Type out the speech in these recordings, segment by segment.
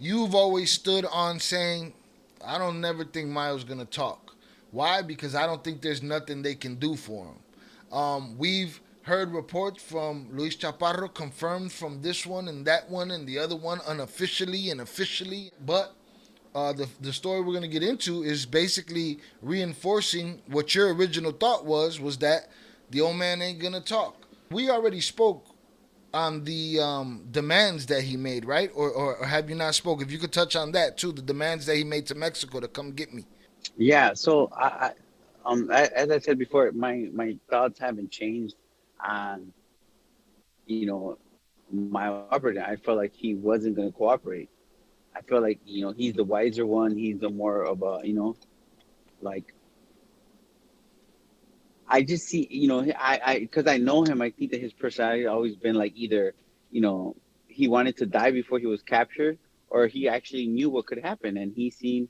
you've always stood on saying, I don't never think Mayo's gonna talk. Why? Because I don't think there's nothing they can do for him. We've heard reports from Luis Chaparro confirmed from this one and the other one unofficially and officially. But the story we're going to get into is basically reinforcing what your original thought was that the old man ain't going to talk. We already spoke on the demands that he made, right? Or have you not spoke? If you could touch on that too, the demands that he made to Mexico to come get me. Yeah, so as I said before, my thoughts haven't changed on, you know, my cooperating. I felt like he wasn't going to cooperate. I feel like, he's the wiser one. He's the more of a, like, I just see, because I know him, I think that his personality always been like either, you know, he wanted to die before he was captured, or he actually knew what could happen, and he's seen,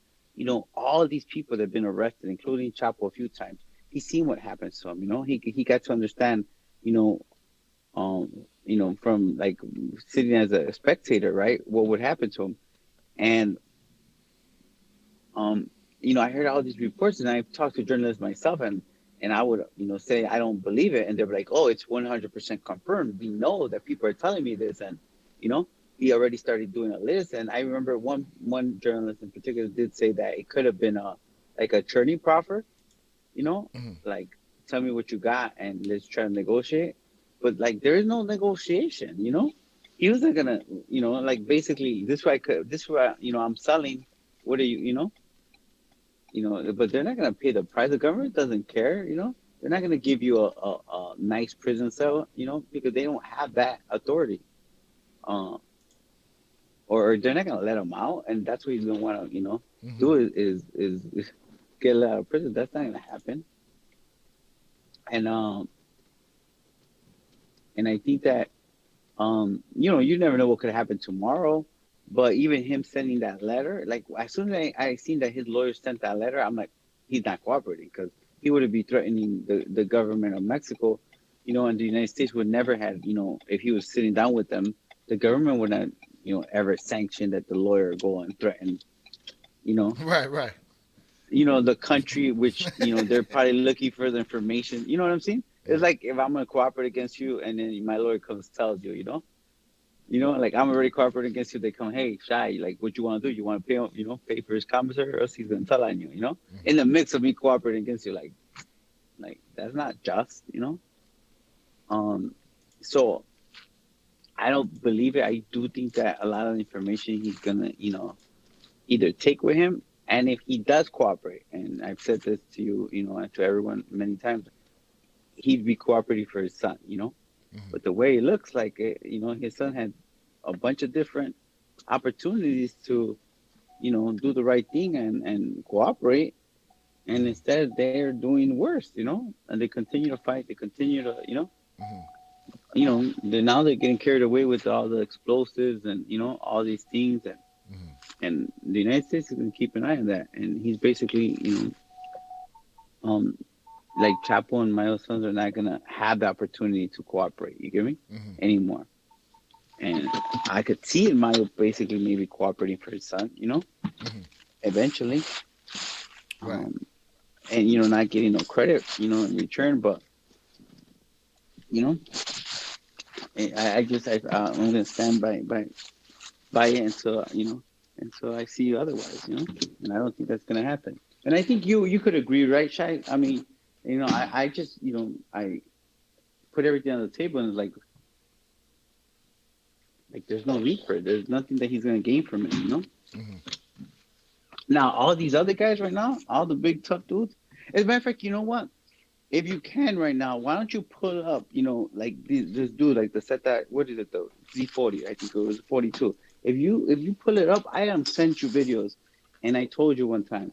all of these people that have been arrested, including Chapo a few times. He's seen what happens to him. He got to understand, you know, from like sitting as a spectator, right, what would happen to him, and um, I heard all these reports, and I've talked to journalists myself, and I would, say I don't believe it, and they're like, "Oh, it's 100% confirmed. We know that people are telling me this," and you know, he already started doing a list. And I remember one journalist in particular did say that it could have been a like a churning proffer, you know, Mm-hmm. like tell me what you got and let's try to negotiate. But like there is no negotiation, you know. He wasn't gonna, like basically this way, I'm selling. What are you, but they're not going to pay the price. The government doesn't care, They're not going to give you a nice prison cell, because they don't have that authority. Uh, or they're not going to let them out. And that's what you don't want to, Mm-hmm. do is get let out of prison. That's not going to happen. And, and I think that, you never know what could happen tomorrow. But even him sending that letter, like as soon as I seen that his lawyer sent that letter, I'm like, he's not cooperating because he would be threatening the government of Mexico, and the United States would never have, if he was sitting down with them, the government would not, ever sanction that the lawyer go and threaten, you know, Right, right. the country, which, they're probably looking for the information. You know what I'm saying? It's like if I'm gonna cooperate against you and then my lawyer comes tells you, like I'm already cooperating against you. They come, hey, Shy, like what you want to do? You want to pay him, pay for his commissary, or else he's gonna tell on you, Mm-hmm. in the mix of me cooperating against you, like that's not just. Um, so I don't believe it. I do think that a lot of information he's gonna, either take with him, and if he does cooperate, and I've said this to you, and to everyone many times, he'd be cooperating for his son. Mm-hmm. But the way it looks like it, his son had a bunch of different opportunities to, do the right thing and cooperate. And Mm-hmm. instead, they're doing worse. And they continue to fight. They continue to, Mm-hmm. they're getting carried away with all the explosives and, all these things. And the United States is going to keep an eye on that. And he's basically, um, like Chapo and Mayo sons are not going to have the opportunity to cooperate. You get me? Mm-hmm. Anymore. And I could see it, Mayo basically maybe cooperating for his son, Mm-hmm. eventually. Right. Um, and, not getting no credit, in return. But, you know, I'm going to stand by it until I see you otherwise. And I don't think that's going to happen. And I think you could agree, right, Shai? I mean, I just, I put everything on the table and it's like there's no need for it. There's nothing that he's going to gain from it. Mm-hmm. Now, all these other guys right now, all the big tough dudes. As a matter of fact, you know what? If you can right now, why don't you pull up, like this dude, like the set that what is it, the Z40? I think it was 42. If you pull it up, I am sent you videos, and I told you one time.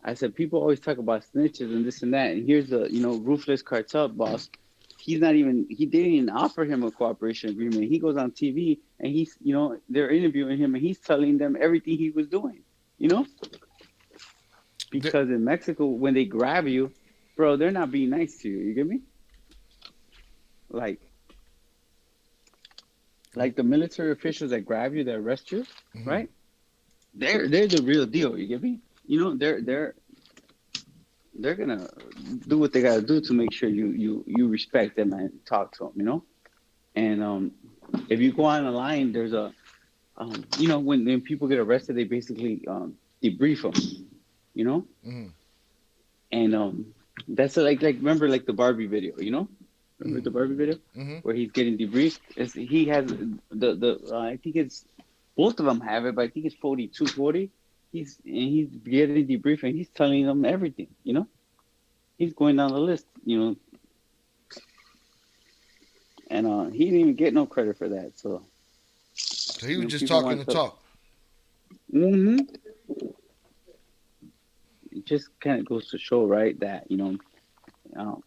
I said people always talk about snitches and this and that, and here's the ruthless cartel boss. He didn't even offer him a cooperation agreement. He goes on TV and he's they're interviewing him and he's telling them everything he was doing. You know, The, because in Mexico when they grab you, bro, they're not being nice to you. You get me? Like like the military officials that grab you, that arrest you, mm-hmm. right? they're the real deal. You get me? You know, they're gonna do what they gotta do to make sure you respect them and talk to them. You know, and if you go on the line, there's a you know, when people get arrested, they basically debrief them. You know, Mm-hmm. and that's like remember like the Barbie video. You know, remember Mm-hmm. the Barbie video Mm-hmm. where he's getting debriefed. He has the I think it's both of them have it, but I think it's 4240. He's getting debriefed and he's telling them everything. You know, he's going down the list. You know, and he didn't even get no credit for that. So So he you was know, just people talking want to to. talk. hmm It just kind of goes to show, right, that um,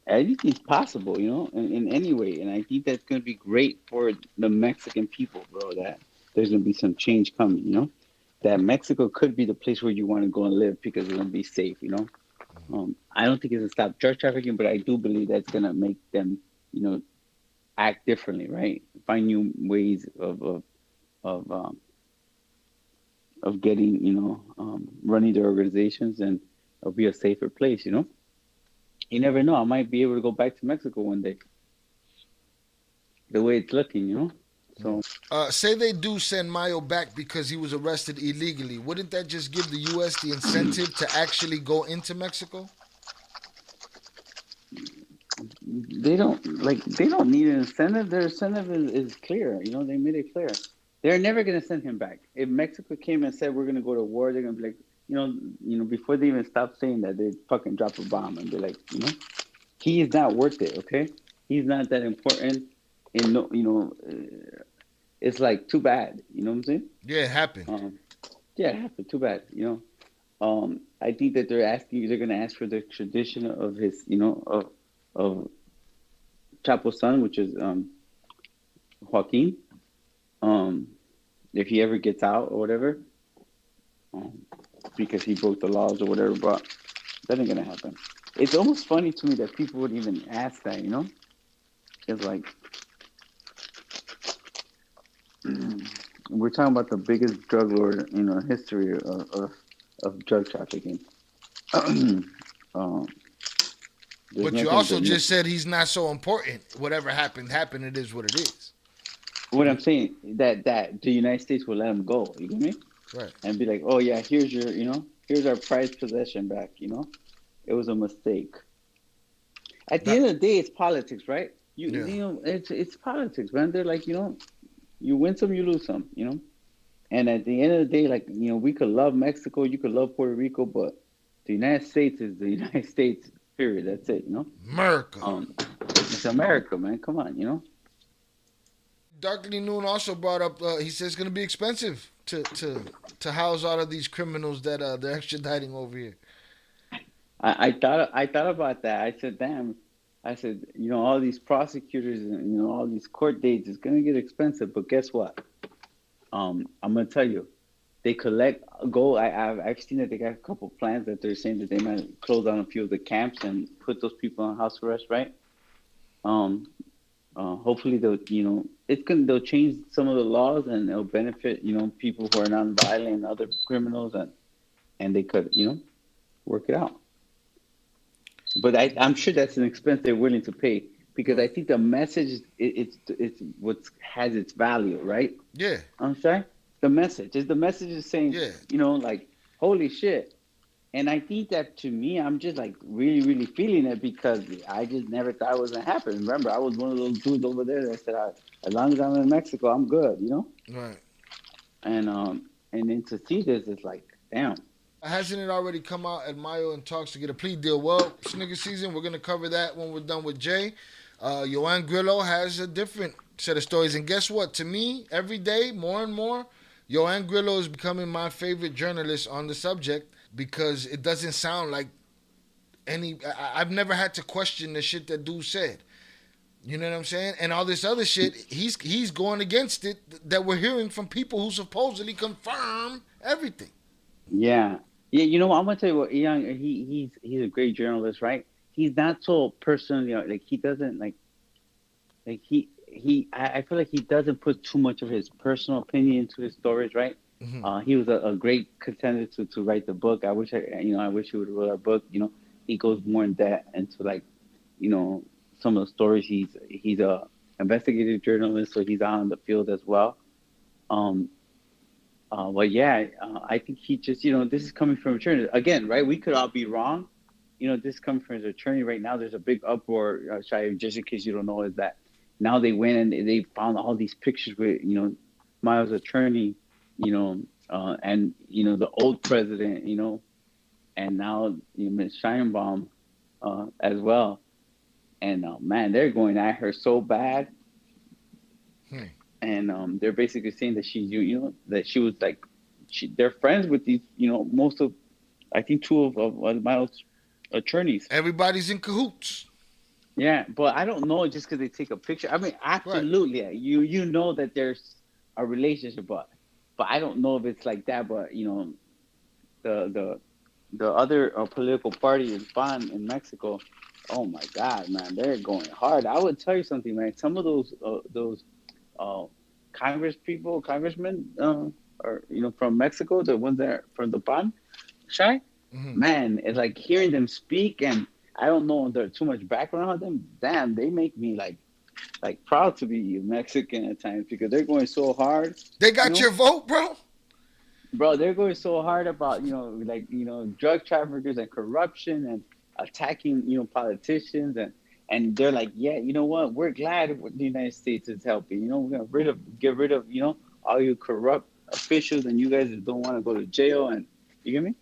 anything's possible, in any way, and I think that's gonna be great for the Mexican people, bro. That there's gonna be some change coming, that Mexico could be the place where you want to go and live because it's gonna be safe. I don't think it's gonna stop drug trafficking, but I do believe that's gonna make them, you know, act differently, right? Find new ways of um, of getting, running their organizations, and it'll be a safer place. You never know. I might be able to go back to Mexico one day, the way it's looking. So Say they do send Mayo back because he was arrested illegally. Wouldn't that just give the U.S. the incentive to actually go into Mexico? they don't need an incentive. Their incentive is clear. They made it clear. They're never gonna send him back. If Mexico came and said we're gonna go to war, they're gonna be like, before they even stop saying that, they fucking drop a bomb and be like, he is not worth it. Okay, he's not that important. And no, it's like too bad. You know what I'm saying? Yeah, it happened. Um, yeah, it happened. Too bad. I think that they're gonna ask for the tradition of his, of Chapo's son, which is Joaquin. Um, if he ever gets out or whatever, um, because he broke the laws or whatever, but that ain't gonna happen. It's almost funny to me that people would even ask that. It's like we're talking about the biggest drug lord, history of drug trafficking. um, there's But you nothing also that just said he's not so important. Whatever happened, happened. It is what it is. what I'm saying, that the United States will let him go. You get me? Right. And be like, oh yeah, here's our prized possession back. It was a mistake. At the Not, end of the day, it's politics, right? yeah. It's politics, man. They're like, you win some, you lose some. And at the end of the day, like, we could love Mexico, you could love Puerto Rico, but the United States is the United States. Period. That's it. America. It's America, man. Come on. Darkly Noon also brought up. He says it's going to be expensive to house all of these criminals that they're extraditing over here. I thought about that. I said, damn. I said, all these prosecutors and all these court dates is gonna get expensive. But guess what? I'm gonna tell you, they collect go. I've seen that they got a couple plans that they're saying that they might close down a few of the camps and put those people on house arrest, right? Um, Hopefully they'll change some of the laws and it'll benefit people who are non-violent and other criminals, and they could work it out. But I'm sure that's an expense they're willing to pay because I think the message it's what has its value, right? Yeah, I'm sorry. The message is saying, yeah. like, holy shit. And I think that to me, I'm just like really, really feeling it because I just never thought it was gonna happen. Remember, I was one of those dudes over there that said, as long as I'm in Mexico, I'm good. Right. And then to see this, it's like, damn. Hasn't it already come out at Mayo and talks to get a plea deal? Well, Snigger season, we're gonna cover that when we're done with Jay. Yoan Grillo has a different set of stories, and guess what? To me, every day, more and more, Yoan Grillo is becoming my favorite journalist on the subject because it doesn't sound like any. I've never had to question the shit that dude said. You know what I'm saying? And all this other shit, he's going against it that we're hearing from people who supposedly confirm everything. Yeah. Yeah, I'm gonna tell you what, Ian, he's a great journalist, right? He's not so personally, like he doesn't like I feel like he doesn't put too much of his personal opinion into his stories, right? Hmm. He was a great contender to write the book. I wish he would have wrote our book. He goes more in depth into like, you know, some of the stories. He's a investigative journalist, so he's out in the field as well. Um, but yeah, I think he just, this is coming from attorney again, right? We could all be wrong. This is coming from his attorney right now. There's a big uproar, Shai, just in case you don't know, is that now they went and they found all these pictures with, Mayo's attorney, and the old president, and now Ms. Scheinbaum, as well. And man, they're going at her so bad, Hmm. and they're basically saying that that she was like, they're friends with these, most of, I think two of Miles' attorneys. Everybody's in cahoots. Yeah, but I don't know just because they take a picture. I mean, Right. absolutely, yeah, you know that there's a relationship, but I don't know if it's like that. But the the the other political party in PAN in Mexico, oh my God, man, they're going hard. I would tell you something, man. Some of those uh, congressmen, or from Mexico, the ones that are from the PAN, Shy, Hmm. man, it's like hearing them speak, and I don't know if there's too much background on them. Damn, they make me like proud to be Mexican at times because they're going so hard, They you got know, your vote, bro. bro. They're going so hard about like drug traffickers and corruption and attacking politicians, and they're like, yeah, you know what? We're glad the United States is helping. We're gonna get rid of all you corrupt officials, and you guys that don't want to go to jail, and you get me?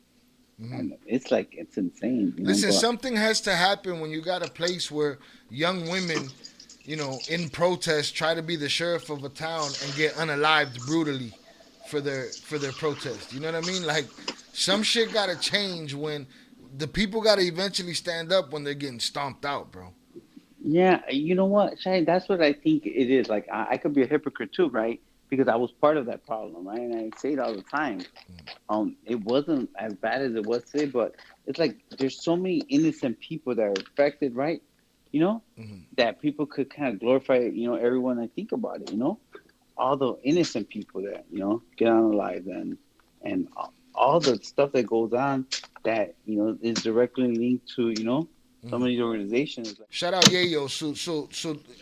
Hmm. And it's like it's insane, Listen, but something has to happen when you got a place where young women, in protest, try to be the sheriff of a town and get unalived brutally for their protest. You know what I mean? Like some shit gotta change when the people gotta eventually stand up when they're getting stomped out, bro. yeah, you know what, Shane? That's what I think it is. Like I could be a hypocrite too, right? Because I was part of that problem, right? And I say it all the time. It wasn't as bad as it was today, but it's like there's so many innocent people that are affected, right? You know, Hmm. that people could kind of glorify, everyone and think about it, all the innocent people that, get on alive and all the stuff that goes on that, is directly linked to, some of Hmm. these organizations. Shout out Yayo.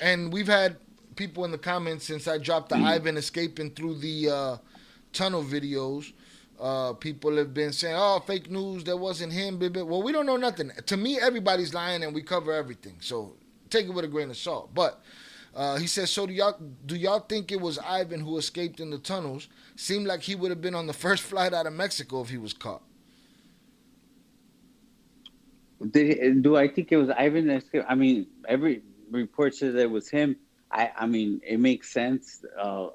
And we've had people in the comments since I dropped the Ivan escaping through the tunnel videos. People have been saying, "Oh, fake news. That wasn't him." Baby. Well, we don't know nothing. To me, everybody's lying, and we cover everything. So take it with a grain of salt. But he says, "So do y'all think it was Ivan who escaped in the tunnels? Seemed like he would have been on the first flight out of Mexico if he was caught." Do I think it was Ivan? I mean, every report says that it was him. I mean, it makes sense.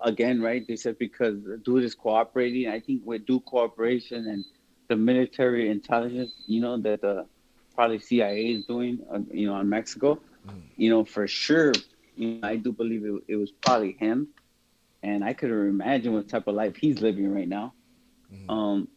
Again, right? They said because the dude is cooperating. I think with due cooperation and the military intelligence, that the probably CIA is doing, on Mexico, Mm-hmm. for sure. I do believe it was probably him, and I could imagine what type of life he's living right now. Mm-hmm. Um,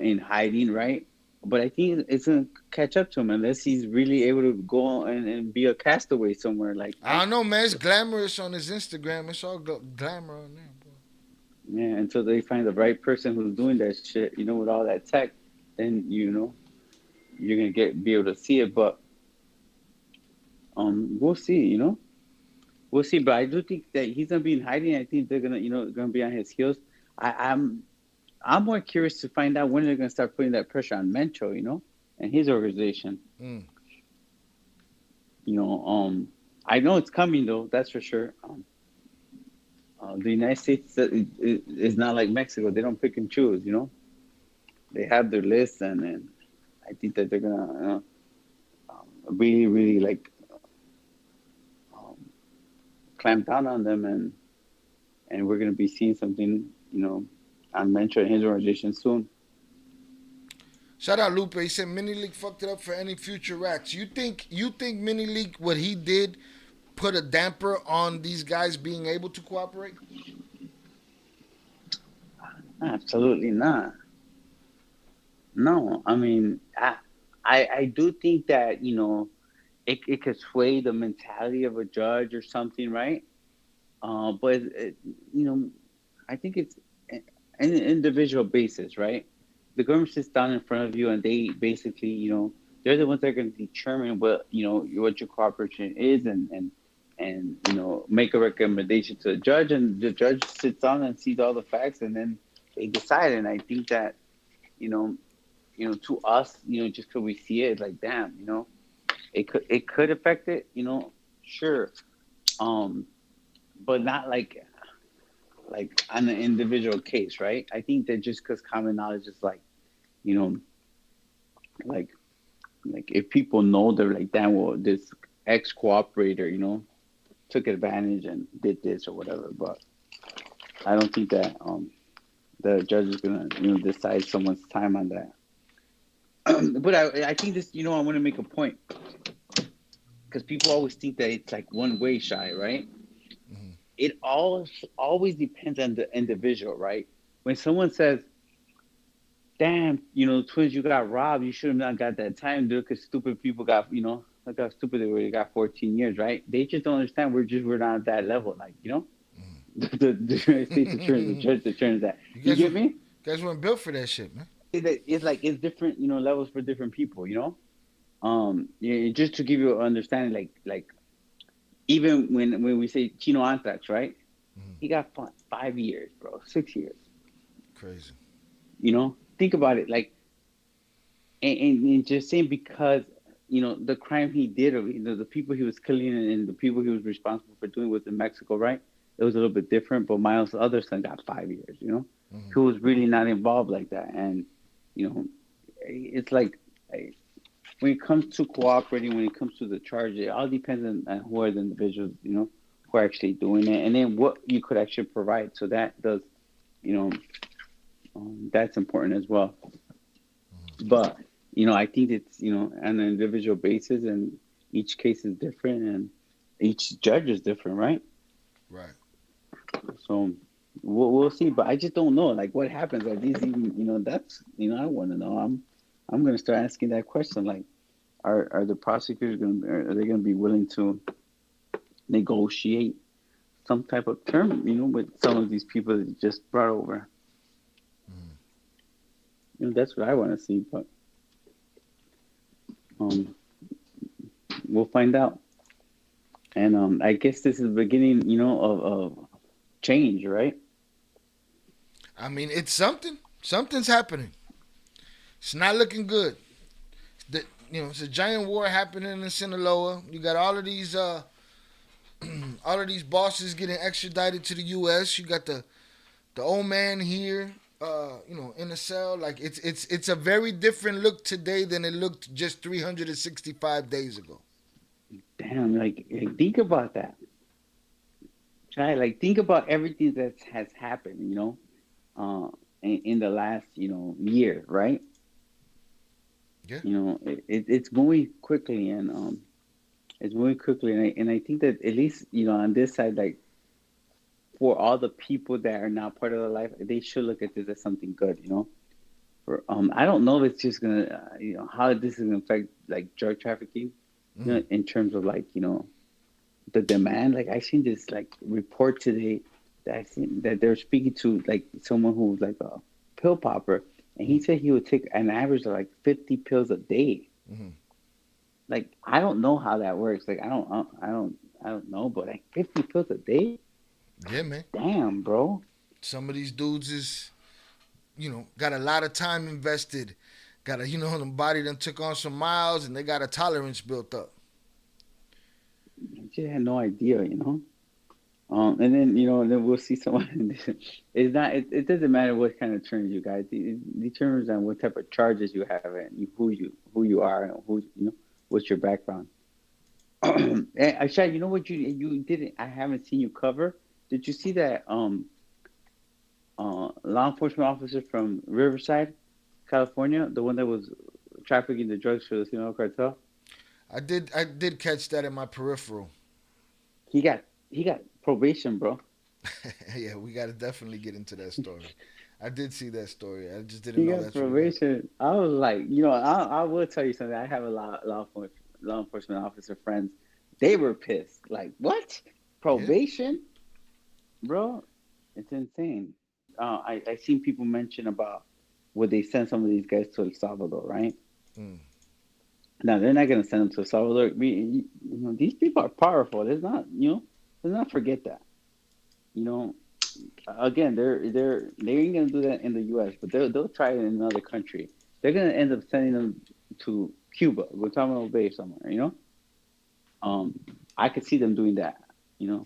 in hiding, right? But I think it's gonna catch up to him unless he's really able to go and be a castaway somewhere, like I don't know, man. It's glamorous on his Instagram. It's all glamour on there, boy. yeah, until they find the right person who's doing that shit, with all that tech, then you're gonna be able to see it. But we'll see, we'll see. But I do think that he's gonna be in hiding. I think they're gonna be on his heels. I'm more curious to find out when they're gonna start putting that pressure on Mencho, and his organization. Mm. You know, I know it's coming though. That's for sure. The United States is not like Mexico. They don't pick and choose. They have their list, and I think that they're gonna really, really like um, clamp down on them, and we're gonna be seeing something, on Mentor and his organization soon. Shout out Lupe. He said Mini League fucked it up for any future rats. You think Mini League what he did put a damper on these guys being able to cooperate? Absolutely not. No, I mean, I do think that it could sway the mentality of a judge or something, right? But you know, I think an individual basis, right? The government sits down in front of you and they basically, they're the ones that are going to determine what, what your cooperation is and, make a recommendation to the judge, and the judge sits down and sees all the facts and then they decide. And I think that, you know, to us, just because we see it, it's like, damn, it could affect it, sure. Um, but not like on an individual case, right? I think that just because common knowledge is like, you know, like if people know, they're like, damn, well, this ex cooperator, took advantage and did this or whatever. But I don't think that the judge is gonna decide someone's time on that. But I think this, I want to make a point because people always think that it's like one way, shy, right? Hmm. It always depends on the individual, right? When someone says, damn, twins, you got robbed. You should have not got that time, dude, because stupid people got, look how stupid they were. They got 14 years, right? They just don't understand. We're not at that level. Like, the United States attorney, the you judge determines that. You guys, get me? weren't built for that shit, man. It's like, it's different, levels for different people, yeah, just to give you an understanding, like even when we say Chino Antrax, right? Hmm. He got 5 years, bro, 6 years. Crazy. Think about it, like, and just saying because the crime he did, or the people he was killing and the people he was responsible for doing was in Mexico, right? It was a little bit different, but Miles' other son got 5 years. Hmm. Who was really not involved like that, and you know, it's like when it comes to cooperating, when it comes to the charge, it all depends on who are the individuals, who are actually doing it, and then what you could actually provide. So that does, you know, that's important as well. But I think it's on an individual basis, and each case is different, and each judge is different, right? Right. So we'll see. But I just don't know, like, what happens. Are these even, that's, I want to know. I'm gonna start asking that question. Like, are the prosecutors are they gonna be willing to negotiate some type of term, with some of these people that you just brought over? Hmm. That's what I want to see. But um, we'll find out. And I guess this is the beginning, of change, right? I mean, it's something. Something's happening. It's not looking good. The, it's a giant war happening in Sinaloa. You got all of these all of these bosses getting extradited to the U.S. You got the old man here, in the cell. Like it's a very different look today than it looked just 365 days ago. Damn, like think about that. Try, like, think about everything that has happened, in the last, year, right? Yeah. It's moving quickly, and it's moving quickly, and I think that at least on this side, like, for all the people that are not part of the life, they should look at this as something good, I don't know if it's just gonna, how this is gonna affect like drug trafficking, Mm-hmm. in terms of, like, the demand. Like, I seen this, like, report today that I seen that they're speaking to, like, someone who was like a pill popper, and he said he would take an average of like 50 pills a day. Mm-hmm. Like, I don't know how that works. Like, I don't know, but like 50 pills a day, Yeah, man. damn, bro. Some of these dudes is, got a lot of time invested. Got a, the body done took on some miles and they got a tolerance built up. I just had no idea. And then then we'll see someone. It's not. It doesn't matter what kind of terms you guys. It determines on what type of charges you have and who you are and what's your background. And Ashad, you know what you didn't. I haven't seen you cover. Did you see that law enforcement officer from Riverside, California, the one that was trafficking the drugs for the Sinaloa cartel? I did catch that in my peripheral. He got probation, bro. Yeah, we got to definitely get into that story. I did see that story. I just didn't He know got that's what it was. probation. I was like, I will tell you something. I have a lot law enforcement officer friends. They were pissed. Like, what? Yeah. Probation, bro? It's insane. I seen people mention about would they send some of these guys to El Salvador, right? Mm. Now they're not gonna send them to El Salvador. These people are powerful. Let's not forget that. You know, again, they ain't gonna do that in the U.S., but they'll try it in another country. They're gonna end up sending them to Cuba, Guantanamo Bay somewhere. Um, I could see them doing that. You know,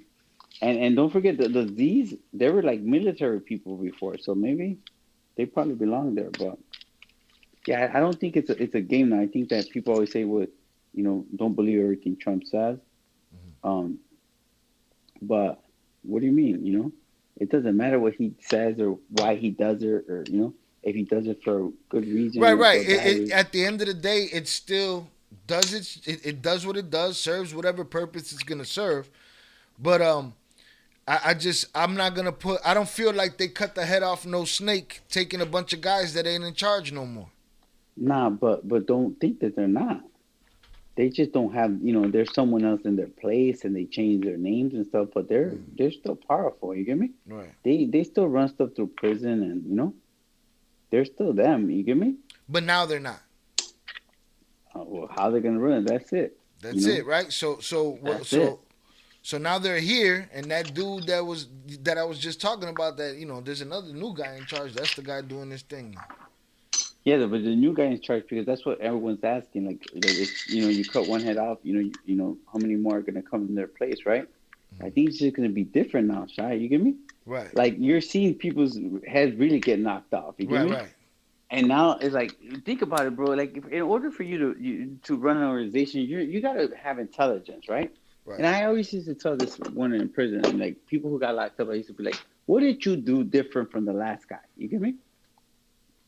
and don't forget that these they were like military people before, so maybe they probably belong there. But yeah, I don't think it's a game now. I think that people always say what don't believe everything Trump says. Um, but what do you mean? It doesn't matter what he says or why he does it, or if he does it for a good reason Right, or for right. a bad reason. At the end of the day, it still does it does what it does, serves whatever purpose it's gonna serve. But I'm not gonna put. I don't feel like they cut the head off no snake, taking a bunch of guys that ain't in charge no more. Nah, but don't think that they're not. They just don't have, there's someone else in their place and they change their names and stuff, but they're still powerful. You get me? Right. They still run stuff through prison and they're still them. You get me? But now they're not. Well, how they're gonna run it? That's it. You That's know, it, right? that's it. So now they're here, and that dude that I was just talking about, that there's another new guy in charge. That's the guy doing this thing now. Yeah, but the new guy in charge because that's what everyone's asking. Like, if you cut one head off, how many more are gonna come in their place, right? I think it's just gonna be different now, Shy. You get me? Right. Like you're seeing people's heads really get knocked off. You get Right. me? Right. And now it's like, think about it, bro. Like, in order for you to run an organization, you gotta have intelligence, right? Right. And I always used to tell this one in prison, like people who got locked up, I used to be like, "What did you do different from the last guy?" You get me?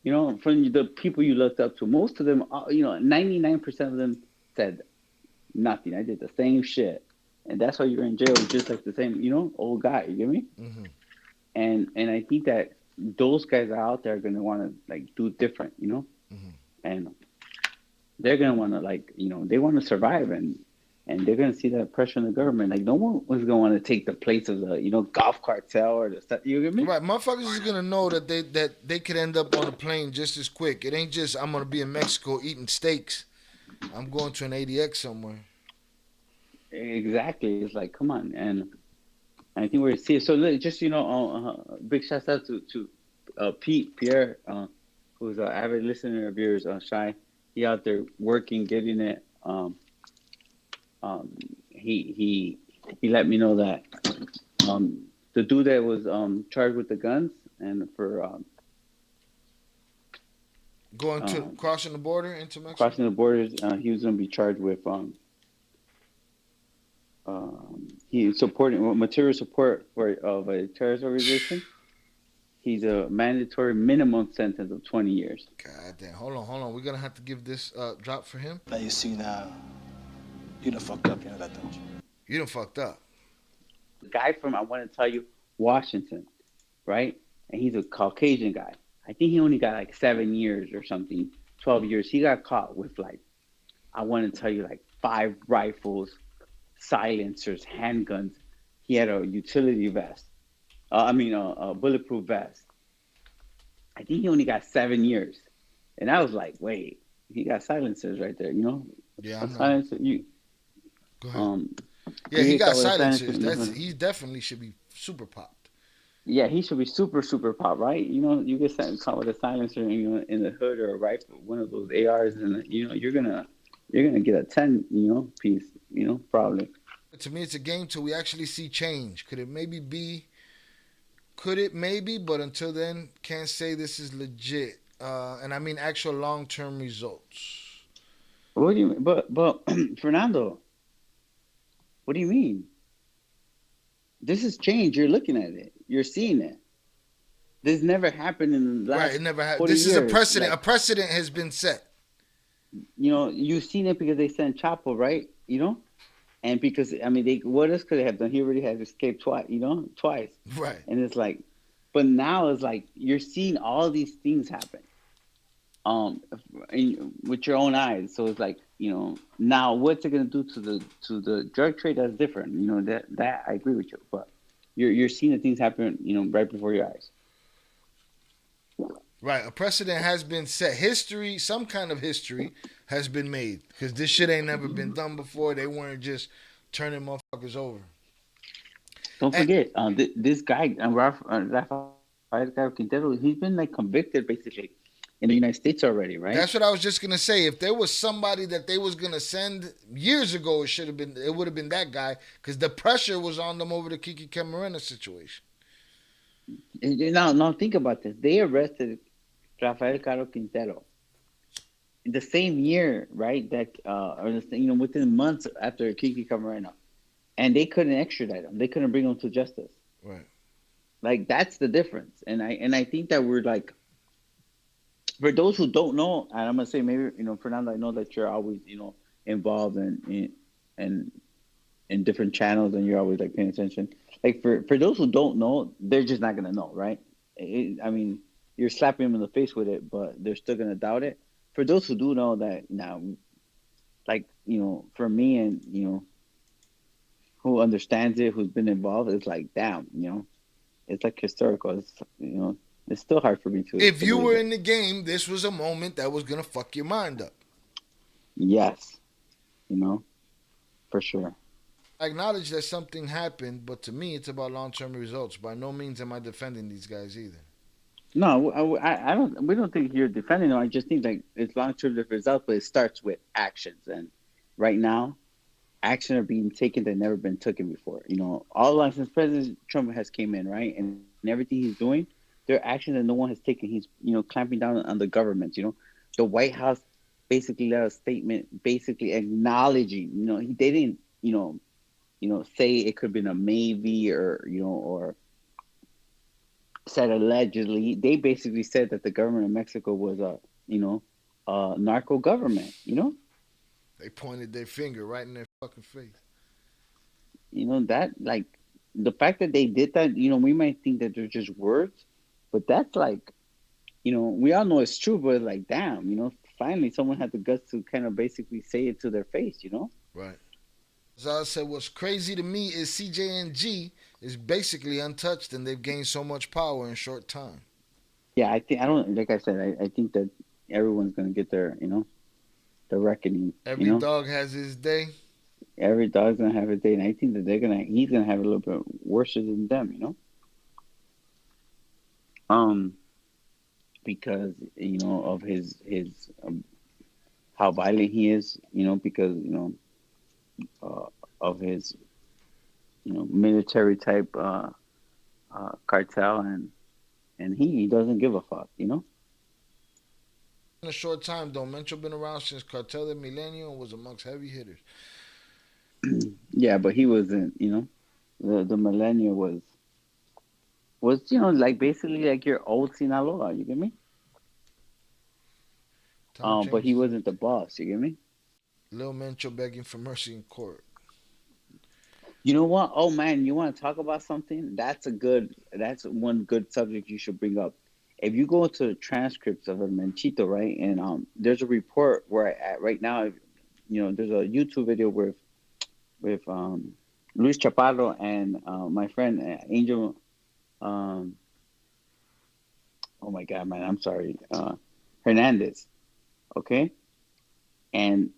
From the people you looked up to, most of them, 99% of them said nothing. I did the same shit, and that's why you're in jail, just like the same, old guy. You get me? Mm-hmm. And I think that those guys are out there are gonna want to like do different, Mm-hmm. and they're gonna want to like they want to survive and they're gonna see that pressure on the government. Like no one was gonna want to take the place of the golf cartel or the stuff. You get me? Right, motherfuckers is gonna know that they could end up on a plane just as quick. It ain't just I'm gonna be in Mexico eating steaks. I'm going to an ADX somewhere. Exactly. It's like come on, and I think we're see. So just big shout out to Pete Pierre, who's an avid listener of yours, Shy. He out there working, getting it. He let me know that the dude that was charged with the guns and for Going to crossing the border into Mexico. crossing the borders, he was going to be charged with he supporting material support of a terrorist organization. He's a mandatory minimum sentence of 20 years. God damn. Hold on. We're gonna have to give this drop for him. Now you see now, you done fucked up, you know that, don't you? You done fucked up. The guy from, I want to tell you, Washington, right? And he's a Caucasian guy. I think he only got like 7 years or something, 12 years. He got caught with like, I want to tell you, like 5 rifles, silencers, handguns. He had a utility vest. A bulletproof vest. I think he only got 7 years. And I was like, wait, he got silencers right there, Yeah, I'm not. silencer, Go ahead. Yeah, he got silencers. He definitely should be super popped. Yeah, he should be super, super pop, right? You get caught with a silencer, in the hood or a rifle, one of those ARs, and you're gonna get a 10, piece, probably. To me, it's a game till we actually see change. Could it maybe be? Could it maybe? But until then, can't say this is legit. And I mean actual long-term results. What do you mean? But Fernando, what do you mean? This is change. You're looking at it. You're seeing it. This never happened in the last Right, it never happened. 40 This is a years. precedent. Like, A precedent has been set. you've seen it because they sent Chapo, right? And because what else could they have done? He already has escaped twice, twice. Right. And it's like, but now it's like you're seeing all these things happen, with your own eyes. So it's like, now what's it gonna do to the drug trade? That's different. That I agree with you, but you're seeing the things happen, right before your eyes. Right, a precedent has been set. History, some kind of history, has been made because this shit ain't never been done before. They weren't just turning motherfuckers over. Don't And forget, this guy, Rafael Quintero, he's been like convicted basically in the United States already, right? that's what I was just gonna say. If there was somebody that they was gonna send years ago, it would have been that guy because the pressure was on them over the Kiki Camarena situation. Now think about this. They arrested Rafael Caro Quintero the same year, right? That within months after Kiki Camarena, and they couldn't extradite him. They couldn't bring him to justice. Right. Like that's the difference. And I think that we're like, for those who don't know, and I'm gonna say maybe Fernando, I know that you're always involved in in different channels and you're always like paying attention. Like for those who don't know, they're just not gonna know, right? I mean, you're slapping them in the face with it, but they're still gonna doubt it. For those who do know that now, like for me and who understands it, who's been involved, it's like damn, it's like historical. It's still hard for me If to you believe were it. in the game, this was a moment that was gonna fuck your mind up. Yes, you know, for sure. I acknowledge that something happened, but to me, it's about long-term results. By no means am I defending these guys either. No, I don't. We don't think you're defending them. I just think like it's long term results, but it starts with actions. And right now, action are being taken that never been taken before. All along since President Trump has came in, right, and everything he's doing, there are actions that no one has taken. He's clamping down on the government. The White House basically let a statement, basically acknowledging. They didn't say it could have been a maybe or said allegedly. They basically said that the government of Mexico was a narco government. They pointed their finger right in their fucking face. That like the fact that they did that. We might think that they're just words, but that's like we all know it's true. But like damn, finally someone had the guts to kind of basically say it to their face. Right. As I said, what's crazy to me is CJNG is basically untouched, and they've gained so much power in short time. Yeah, I think I don't like I said. I think that everyone's gonna get their the reckoning. Every dog has his day. Every dog's gonna have a day, and I think that he's gonna have a little bit worse than them, um, because of his how violent he is, because uh, of his military type cartel, and he doesn't give a fuck, In a short time, though, Mencho been around since Cartel de Milenio and was amongst heavy hitters. Yeah, but he wasn't, the millennial was like basically like your old Sinaloa, you get me? Time But he changes. wasn't the boss, you get me? Lil Mencho begging for mercy in court. You know what? Oh man, you want to talk about something? That's one good subject you should bring up. If you go to the transcripts of El Menchito, right, and there's a report where right now, there's a YouTube video with Luis Chaparro and my friend Angel. Um, oh my God, man, I'm sorry, Hernandez. Okay, and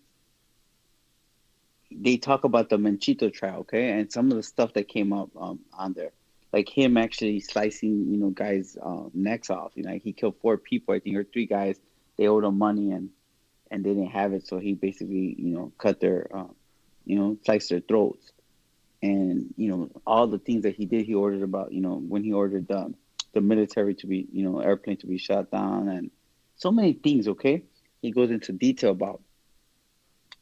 they talk about the Menchito trial, okay, and some of the stuff that came up on there, like him actually slicing, guys' necks off. Like he killed four people, I think, or three guys. They owed him money and they didn't have it, so he basically, cut their, sliced their throats. And all the things that he did, he ordered about, when he ordered the military to be, airplane to be shot down, and so many things. Okay, he goes into detail about.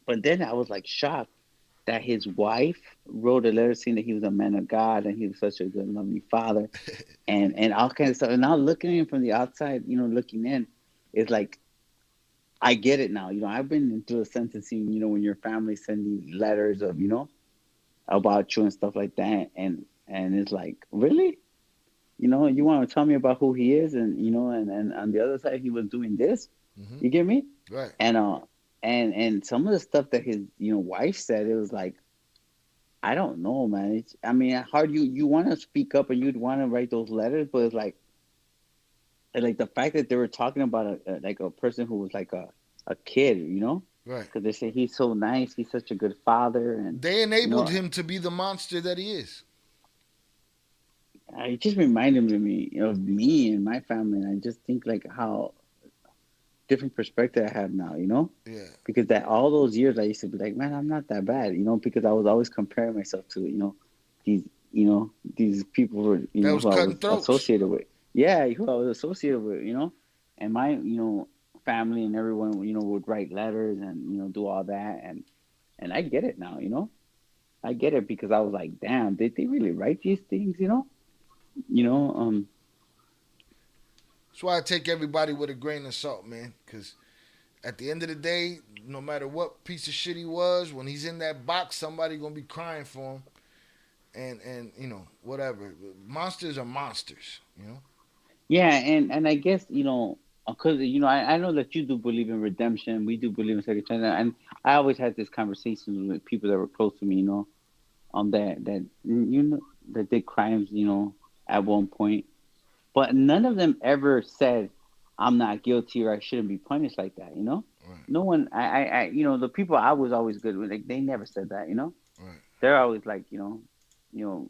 But then I was like shocked that his wife wrote a letter saying that he was a man of God and he was such a good, loving father, and all kinds of stuff. And now looking at him from the outside, looking in, it's like I get it now. I've been through the sentencing. When your family sending letters of about you and stuff like that, and it's like really, you want to tell me about who he is, and and on the other side he was doing this. Hmm. You get me? Right. And and some of the stuff that his wife said, it was like I don't know, man. I mean, hard you want to speak up and you'd want to write those letters, but it's like And like the fact that they were talking about like a person who was like a kid, Right. because they say he's so nice, he's such a good father, and They you enabled know, him to be the monster that he is. it just reminded me of me and my family, and I just think like how different perspective I have now, Yeah. because that all those years I used to be like, man, I'm not that bad, because I was always comparing myself to, these, these people That was who I cutting was throats. associated with. Yeah, who I was associated with, and my, family and everyone, would write letters and, do all that. And I get it now, I get it because I was like, damn, did they really write these things, You know, um, That's why I take everybody with a grain of salt, man. Because at the end of the day, no matter what piece of shit he was, when he's in that box, somebody gonna be crying for him. And whatever. Monsters are monsters. yeah, and I guess because I know that you do believe in redemption. We do believe in second chance, and I always had this conversation with people that were close to me. That did crimes. At one point, but none of them ever said, "I'm not guilty" or "I shouldn't be punished like that." Right. No one. The people I was always good with, like they never said that. Right. They're always like, you know,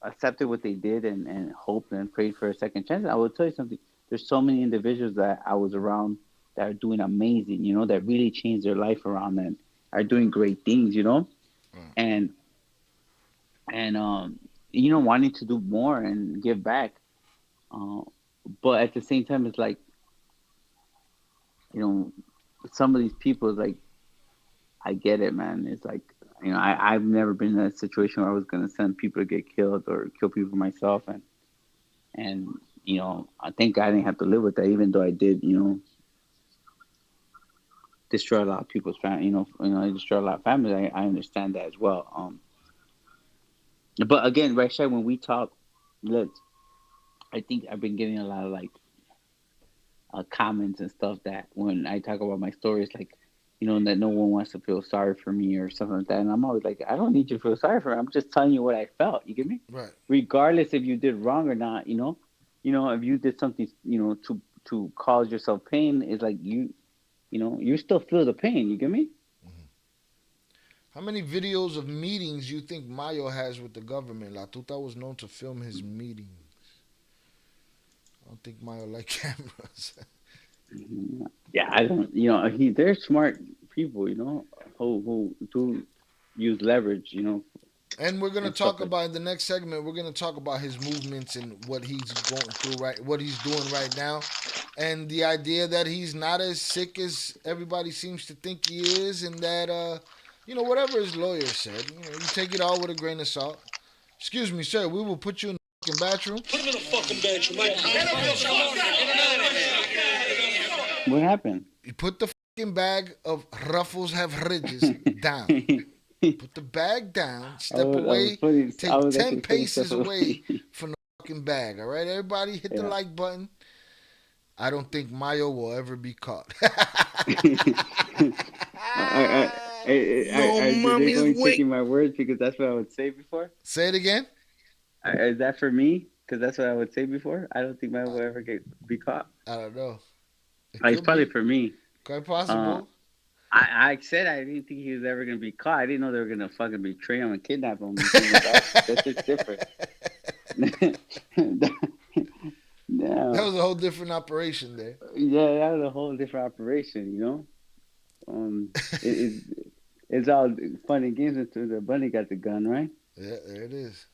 accepted what they did and hoped and prayed for a second chance. I will tell you something. There's so many individuals that I was around that are doing amazing, that really changed their life around and are doing great things, Right. and and wanting to do more and give back. Uh, but at the same time, it's like, you know, some of these people, like, I get it, man. It's like, I've never been in a situation where I was gonna send people to get killed or kill people myself, and I think I didn't have to live with that, even though I did, destroy a lot of people's family. I destroy a lot of families. I understand that as well. But again, Rashad, when we talk, look, I think I've been getting a lot of like comments and stuff that when I talk about my stories, like, that no one wants to feel sorry for me or something like that. And I'm always like, I don't need you to feel sorry for me. I'm just telling you what I felt. You get me? Right. Regardless if you did wrong or not, if you did something, to cause yourself pain, it's like you still feel the pain. You get me? Mm-hmm. How many videos of meetings you think Mayo has with the government? La Tuta was known to film his meetings. I don't think Mayo like cameras. Yeah, I don't. They're smart people. Who do use leverage. And we're gonna And stuff talk like. about in the next segment. We're gonna talk about his movements and what he's going through what he's doing right now, and the idea that he's not as sick as everybody seems to think he is, and that whatever his lawyer said, you take it all with a grain of salt. Excuse me, sir. We will put you in the fucking bathroom. Put him in the fucking bedroom. What happened? You put the fucking bag of Ruffles have ridges down. Put the bag down. Step I was away. putting. I Take was 10 actually putting stuff paces away away. from the fucking bag. All right, everybody, hit the Yeah. like button. I don't think Mayo will ever be caught. are, No are they mommy's going wink. taking my words because that's what I would say before? Say it again. Is that for me? Because that's what I would say before. I don't think mine I, will ever be caught. I don't know. It It's could probably be for me. quite Uh, possible. I said I didn't think he was ever gonna be caught. I didn't know they were gonna fucking betray him and kidnap him and send him back. That's just different. That No, was a whole different operation there. yeah, that was a whole different operation. Um, it, it it's all fun and games until the bunny got the gun, right? Yeah, there it is.